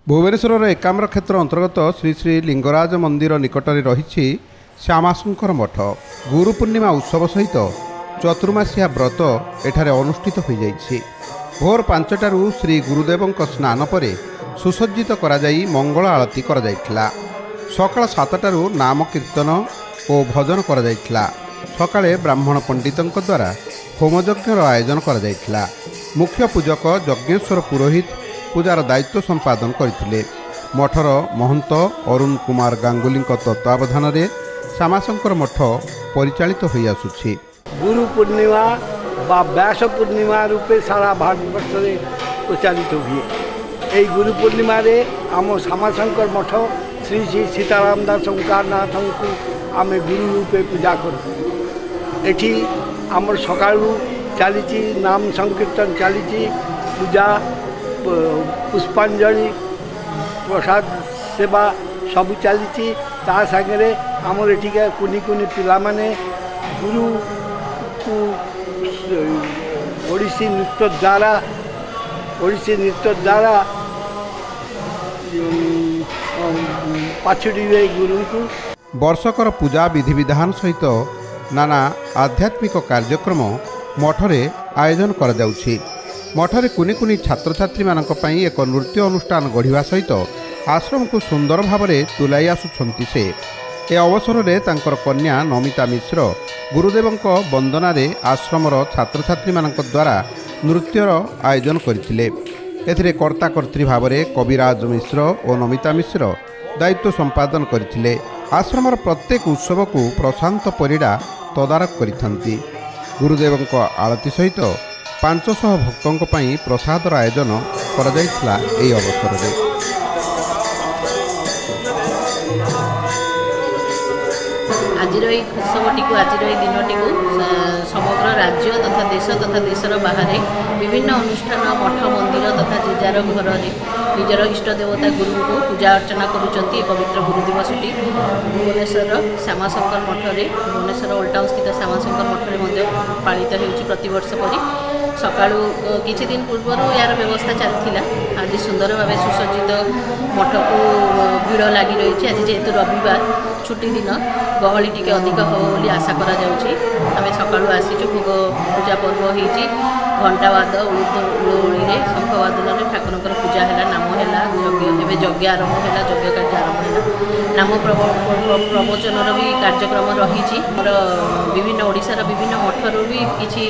भुवनेश्वर एकाम्र क्षेत्र अंतर्गत श्री श्री लिंगराज मंदिर निकट में रही श्यामाशंकर मठ गुरु पूर्णिमा उत्सव सहित चतुर्मासिया व्रत एठारे अनुष्ठित हो जाइछि। भोर 5टारू श्री गुरुदेव स्नान पर सुसज्जित करा जाई मंगल आरती करा जाइथिला। सकाळ 7टारू नाम कीर्तन और भजन करा जाइथिला। सकाळे ब्राह्मण पंडितों द्वारा होमयज्ञर आयोजन करा जाइथिला। मुख्य पूजक यज्ञेश्वर पुरोहित पूजार दायित्व संपादन करथिले। मठर महंत अरुण कुमार गांगुली तत्वावधान में श्यामाशंकर मठ परिचालित हो आसुछि। गुरु पूर्णिमा बा व्यास पूर्णिमा रूपे सारा भारतवर्ष में प्रचारित हुए। यही गुरु पूर्णिमा रे आम श्यामाशंकर मठ श्री श्री सीताराम दास ओंकारनाथ को आम गुरु रूपे पूजा करूँ। एठी आमर सकाळू चली नाम संकीर्तन चली पूजा पुष्पांजलि प्रसाद सेवा सब चली सागरे आमर एठिका कुनी कुनी पिला माने गुरु को ओडिसी नृत्य द्वारा पाछुड़ी गुरु को वर्षकर पूजा विधि विधान सहित नाना आध्यात्मिक कार्यक्रम मठरे आयोजन करा जाउछि। मठरे कुनी कुनी छात्र छात्री मानक पई एक नृत्य अनुष्ठान गढ़िवा सहित आश्रम को सुंदर भावरे तुलाई आसुछंती से। ए अवसर में तांकर कन्या नमिता मिश्र गुरुदेवंक वंदनारे आश्रमर छात्र छात्री मानक द्वारा नृत्यर आयोजन करथिले। एथिरे कर्ता कर्त्री भावरे कविराज मिश्र और नमिता मिश्र दायित्व संपादन करथिले। आश्रमर प्रत्येक उत्सव को प्रशांत परिडा तदारक करिथंती। गुरुदेवंक आरती सहित 500 भक्तों पई प्रसादर आयोजन करा जाइथिला। एई अवसर में आज उत्सवटी को आज दिनटी को समग्र राज्य तथा देशर बाहर विभिन्न अनुष्ठान मठ मंदिर तथा जेजार घर निजर इष्ट देवता गुरु को पूजा अर्चना करुँच। पवित्र गुरु दिवसटी भुवनेश्वर श्यामाशंकर मठरे भुवनेश्वर ओल्ड टाउन स्थित श्यामाशंकर मठरे पालित हो प्रतिवर्ष परी। सकाळू किछि दिन पूर्वर यार व्यवस्था चलथिला। आज सुंदर भाव सुसज्जित मठ को भीड़ लगी रही। आज जेहेतु रविवार छुट्टी दिन गहली टिके अधिक हो बोली आशा करा जाउछि। आमे सकाळू आसीछु भोग पूजा पर्व होईछि। घंटावाद उलुड़ी शंखवादन ठाकुरଙ୍କର पूजा है नाम है यज्ञ आरंभ है यज्ञ कार्य आरंभ है नाम प्रवचन भी कार्यक्रम रही। विभिन्न ओडिशार विभिन्न मठर भी किछि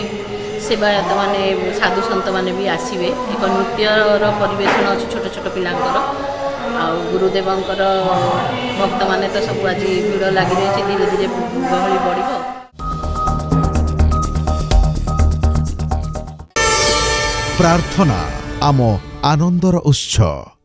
सेवायत माने साधु सन्त माने भी आसवे। एक नृत्यर परिवेशन अच्छी छोट छोट पिलांकर आ गुरुदेवंकर भक्त माने तो सब आज भीड़ लगी रही। धीरे धीरे गहली बढ़। प्रार्थना आम आनंदर उत्सव।